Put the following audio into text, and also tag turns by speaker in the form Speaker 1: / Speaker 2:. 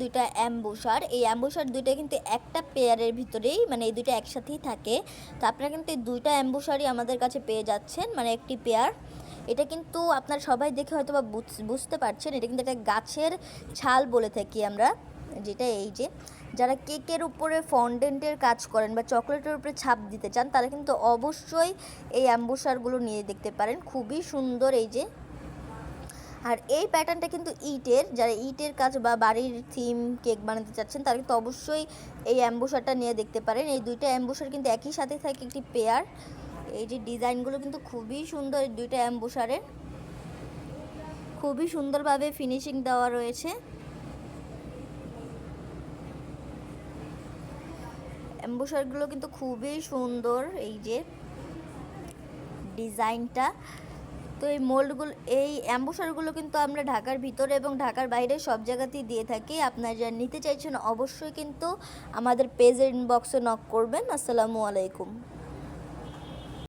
Speaker 1: দুইটা অ্যাম্বুসার। এই অ্যাম্বুসার দুইটা কিন্তু একটা পেয়ারের ভিতরেই, মানে এই দুইটা একসাথেই থাকে। তো আপনারা কিন্তু এই দুইটা অ্যাম্বুসারই আমাদের কাছে পেয়ে যাচ্ছেন, মানে একটি পেয়ার। এটা কিন্তু আপনারা সবাই দেখে হয়তো বা বুঝতে পারছেন, এটা কিন্তু একটা গাছের ছাল বলে থাকি আমরা, যেটা এই যে যারা কেকের উপরে ফন্ডেন্টের কাজ করেন বা চকলেটের উপরে ছাপ দিতে চান, তারা কিন্তু অবশ্যই এই অ্যাম্বুসারগুলো নিয়ে দেখতে পারেন। খুবই সুন্দর এই যে। আর এই প্যাটার্নটা কিন্তু ইটের, যারা ইটের কাজ বা বাড়ির থিম কেক বানাতে চাচ্ছেন, তারা কিন্তু অবশ্যই এই অ্যাম্বুসারটা নিয়ে দেখতে পারেন। এই দুইটা অ্যাম্বুসার কিন্তু একই সাথে থাকে একটি পেয়ার। এই যে ডিজাইনগুলো কিন্তু খুবই সুন্দর, এই দুইটা অ্যাম্বুসারের খুবই সুন্দরভাবে ফিনিশিং দেওয়া রয়েছে। অ্যাম্বুসারগুলো কিন্তু খুবই সুন্দর, এই যে ডিজাইনটা। তো এই মোল্ডগুলো, এই অ্যাম্বুসারগুলো কিন্তু আমরা ঢাকার ভিতরে এবং ঢাকার বাইরে সব জায়গাতেই দিয়ে থাকি। আপনারা যারা নিতে চাইছেন অবশ্যই কিন্তু আমাদের পেজের ইনবক্সে নক করবেন। আসসালামু আলাইকুম।